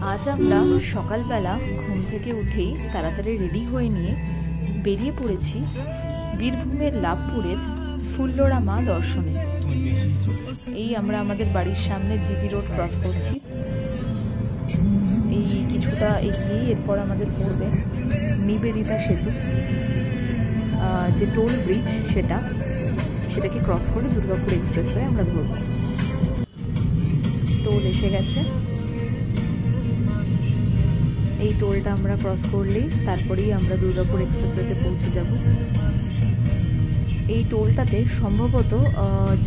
আজ আমরা সকালবেলা ঘুম থেকে উঠেই তাড়াতাড়ি রেডি হয়ে নিয়ে বেরিয়ে পড়েছি বীরভূমের লাভপুরের ফুল্লরা মা দর্শনে। এই আমরা আমাদের বাড়ির সামনে জিটি রোড ক্রস করছি। এই কিছুটা এগিয়ে এরপর আমাদের পড়বে নিবেদিতা সেতু, যে টোল ব্রিজ সেটাকে ক্রস করে দুর্গাপুর এক্সপ্রেসওয়ে আমরা ধরব। টোল এসে গেছে। এই টোলটা আমরা ক্রস করলেই তারপরেই আমরা দুর্গাপুর এক্সপ্রেসওয়েতে পৌঁছে যাব। এই টোলটাতে সম্ভবত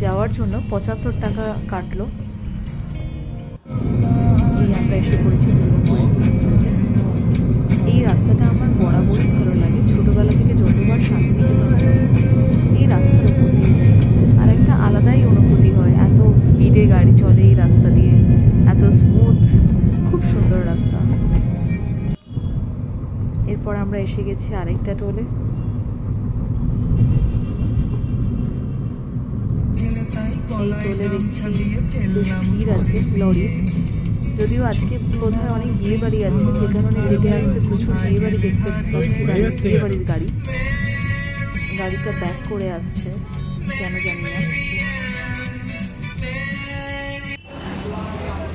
যাওয়ার জন্য 75 টাকা কাটলো। এই আমরা এসে পড়েছি দুর্গাপুর এক্সপ্রেসওয়েতে। এই রাস্তাটা আমার বরাবরই ভালো লাগে, ছোটবেলা থেকে যতবার শান্তিনিকেতন এই রাস্তার উপর দিয়ে যাই আর একটা আলাদাই অনুভূতি হয়। এত স্পিডে গাড়ি চলে এই রাস্তা দিয়ে, এত স্মুথ, খুব সুন্দর রাস্তা। এরপর আমরা এসে গেছি আরেকটা টোলে। এই টোলে দেখছি বেশ ভিড় আছে লরির, যদিও আজকে বোধহয় অনেক বিয়ে বাড়ি আছে, যে কারণে যেতে আসতে প্রচুর বিয়ে বাড়ি দেখতে পাচ্ছি। বিয়ে বাড়ির গাড়িটা ব্যাক করে আসছে, কেন জানি না।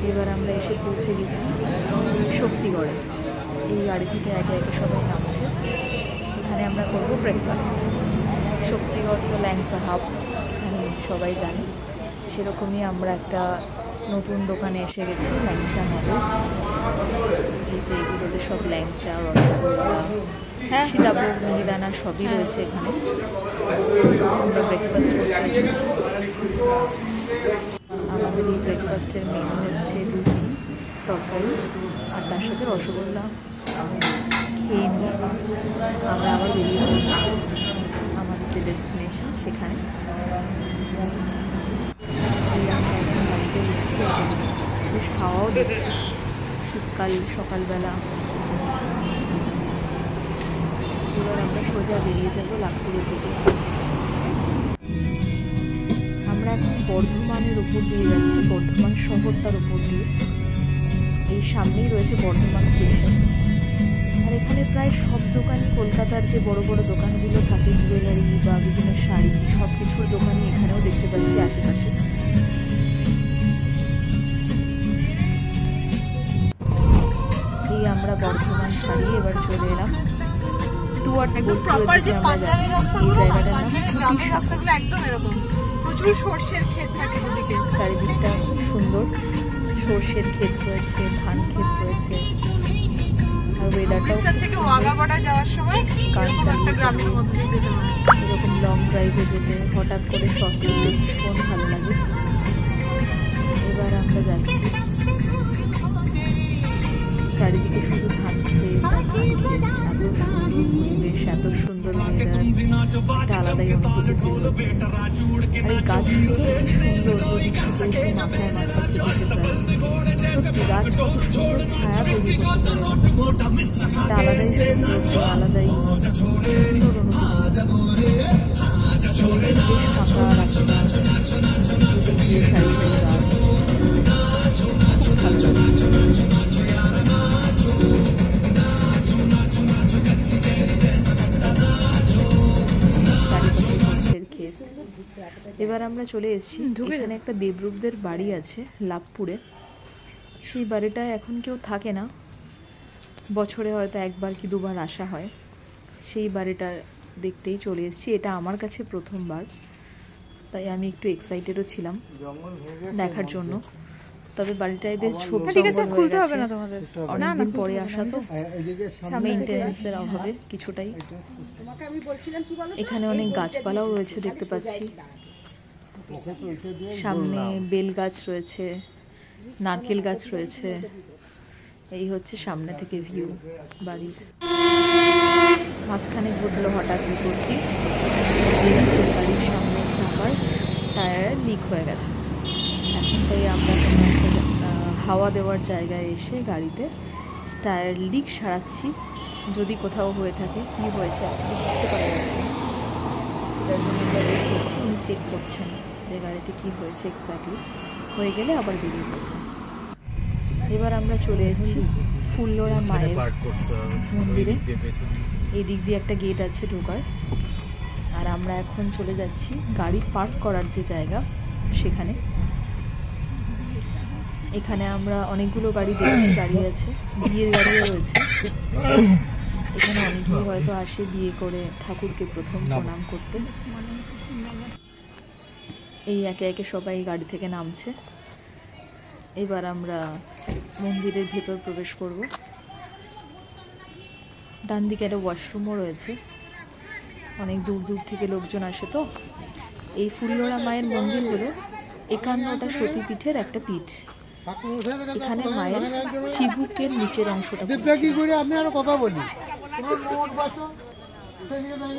এবার আমরা এসে পৌঁছে গেছি শক্তিগড়ে। এই গাড়ি থেকে একে একে সবাই নামছে। এখানে আমরা করবো ব্রেকফাস্ট। শক্তিগড় তো ল্যাংচা হাব, এখানে সবাই জানে। সেরকমই আমরা একটা নতুন দোকানে এসে গেছি, ল্যাংচা নগর। এই যে এগুলোতে সব ল্যাংচা, রসগোল্লা, সীতাভোগ, মিহিদানা সবই রয়েছে এখানে। আমরা ব্রেকফাস্ট করতে এসেছি। আমাদের এই ব্রেকফাস্টের মেনু হচ্ছে লুচি, তরকারি আর তার সাথে রসগোল্লা। খেয়ে নিয়ে আমরা আবার বেরিয়ে পড়ব আমাদের যে ডেস্টিনেশন সেখানে। আমরা এখন গাড়িতে উঠছি, বেশ হাওয়াও দিচ্ছে, শীতকাল সকালবেলা। এবার আমরা সোজা বেরিয়ে যাব লাভপুরের দিকে। আমরা এখন বর্ধমানের উপর দিয়ে যাচ্ছি, বর্ধমান শহরটার উপর দিয়ে। এই সামনেই রয়েছে বর্ধমান স্টেশন। আর এখানে প্রায় সব দোকানই, কলকাতার যে বড় বড় দোকানগুলো থাকে, জুয়েলারি বা বিভিন্ন শাড়ি, সব কিছুর দোকানই এখানেও দেখতে পাচ্ছি আশেপাশে। এই আমরা বর্ধমান ছাড়িয়ে এবার চলে এলাম টুয়ার্ডস বোলপুরের দিকে আমরা যাচ্ছি। এই জায়গাটার নাম প্রচুর সরষের ক্ষেত থাকে ওদিকে, চারিদিকটা খুব সুন্দর। সরষের ক্ষেত রয়েছে, ধান ক্ষেত রয়েছে। আর ওয়েদারটাও যাওয়ার সময় এরকম লং ড্রাইভে যেতে হঠাৎ করে শর্ট করতে ভীষণ ভালো লাগে। এবার আমরা যাচ্ছি, চারিদিকে শুধু ধান ক্ষেত, এত সুন্দর পরিবেশ, এত সুন্দর ওয়েদার, একটা আলাদাই অনুভূতি ফিল হচ্ছে। আর এই গাছগুলো সুন্দর, যদি ছুটে এসে মাথায় মাথাচ্ছে সত্যি গাছ কত সুন্দর ছায়া তৈরি করতে পারে, একটা আলাদাই আলাদাই সুন্দর অনুভূতি। বেশ ফাঁকা রাস্তা, গিয়ে সারি সারি গাছ, ভালো লাগে। এবার আমরা চলে এসেছি, এখানে একটা দেবরূপদের বাড়ি আছে লাভপুরে। সেই বাড়িটায় এখন কেউ থাকে না, বছরে হয়তো একবার কি দুবার আসা হয়। সেই বাড়িটা দেখতেই চলে এসেছি। এটা আমার কাছে প্রথমবার, তাই আমি একটু এক্সাইটেডও ছিলাম দেখার জন্য। তবে বাড়িটায় বেশ ছোট অনেকদিন পরে আসা, তো মেইনটেনেন্সের অভাবে কিছুটাই। এখানে অনেক গাছপালাও রয়েছে দেখতে পাচ্ছি, সামনে বেল গাছ রয়েছে, নারকেল গাছ রয়েছে। এই হচ্ছে সামনে থেকে ভিউ বাড়ির। মাঝখানে ঘটলো হঠাৎ বিপত্তি, বাড়ির সামনে চাকার টায়ার লিক হয়ে গেছে। এখন তাই আমরা কোনো একটা হাওয়া দেওয়ার জায়গায় এসে গাড়িতে টায়ার লিক সারাচ্ছি, যদি কোথাও হয়ে থাকে। কি হয়েছে আসলে বুঝতে পারা যাচ্ছে না, সেটার জন্য ওয়েট করছি। উনি চেক করছেন যে গাড়িতে কি হয়েছে এক্স্যাক্টলি, হয়ে গেলে আবার বেরিয়ে পড়ব। এবার আমরা চলে এসেছি ফুল্লরা মায়ের মন্দিরে। এই দিক দিয়ে একটা গেট আছে ঢোকার, আর আমরা এখন চলে যাচ্ছি গাড়ি পার্ক করার যে জায়গা সেখানে। এখানে আমরা অনেকগুলো গাড়ি দেখছি দাঁড়িয়ে আছে, বিয়ের গাড়িও রয়েছে। এখানে অনেকেই হয়তো আসে বিয়ে করে ঠাকুরকে প্রথম প্রণাম করতে। এই একে একে সবাই গাড়ি থেকে নামছে। এবার আমরা মন্দিরের ভেতর প্রবেশ করব। ডান দিকে একটা ওয়াশরুমও রয়েছে, অনেক দূর দূর থেকে লোকজন আসে। তো এই ফুল্লরা মায়ের মন্দির হলো 51টা সতীপীঠের একটা পীঠ। এখানে মায়ের চিবুকের নিচের অংশটা।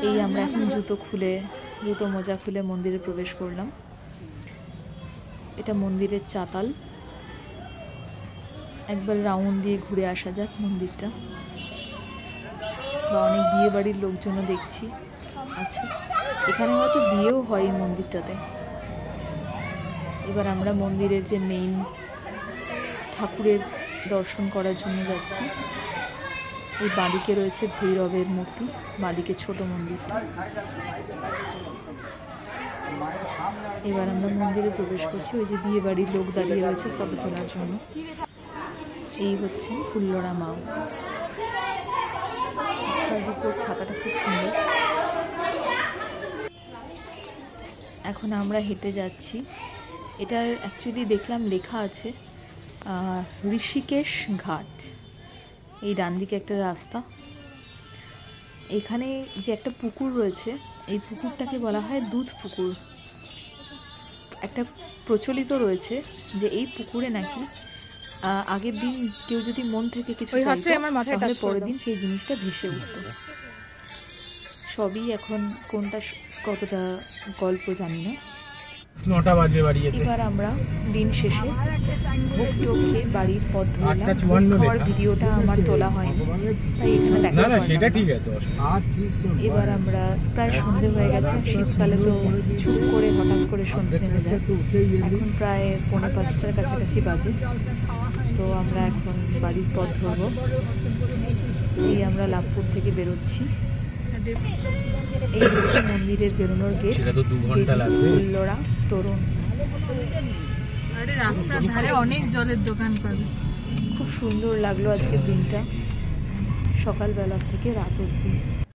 এই আমরা এখন জুতো মোজা খুলে মন্দিরে প্রবেশ করলাম। এটা মন্দিরের চাতাল। একবার রাউন্ড দিয়ে ঘুরে আসা যাক মন্দিরটা। বা অনেক বিয়ে বাড়ির লোকজনও দেখছি আছে, এখানে হয়তো বিয়েও হয় এই মন্দিরটাতে। এবার আমরা মন্দিরের যে মেইন ঠাকুরের দর্শন করার জন্য যাচ্ছি। এই বাঁদিকে রয়েছে ভৈরবের মূর্তি, বাঁদিকে ছোট মন্দিরটা। এবার আমরা মন্দিরে প্রবেশ করছি। ওই যে বিয়ে বাড়ির লোক দাঁড়িয়ে রয়েছে ফটো তোলার জন্য। এই হচ্ছে ফুল্লরা মা। উপর ছাপাটা খুব সুন্দর। এখন আমরা হেঁটে যাচ্ছি। এটার অ্যাকচুয়ালি দেখলাম লেখা আছে ঋষিকেশ ঘাট। এই ডান দিকে একটা রাস্তা। এখানে যে একটা পুকুর রয়েছে, এই পুকুরটাকে বলা হয় দুধ পুকুর। একটা প্রচলিত রয়েছে যে এই পুকুরে নাকি আগের দিন কেউ যদি মন থেকে কিছু চাইতো তাহলে পরের দিন সেই জিনিসটা ভেসে উঠত। সবই এখন কোনটা কতটা গল্প জানি না। 9টা বাজে বাড়ি যেতে। এবার আমরা দিন শেষে ভোগ টোগ খেয়ে বাড়ির পথ ধরলাম। খাওয়ার ভিডিওটা আমার তোলা হয়নি, তাই এখানে দেখা না সেটা ঠিক আছে। এবার আমরা প্রায় সন্ধে হয়ে গেছে। শীতকালে তো চুপ করে হঠাৎ করে সন্ধে নেমে যায়। এখন প্রায় 4:45টার কাছাকাছি বাজে। তো আমরা এখন বাড়ির পথ ধরবো। এই আমরা লাভপুর থেকে বেরোচ্ছি। এই হচ্ছে মন্দিরের বেরোনোর গেট। সেটা তো 2 ঘন্টা লাগবে। ফুল্লরা তরুণ। আরে রাস্তার ধারে অনেক জলের দোকান পাবে। খুব সুন্দর লাগলো আজকের দিনটা, সকালবেলা থেকে রাত অবধি।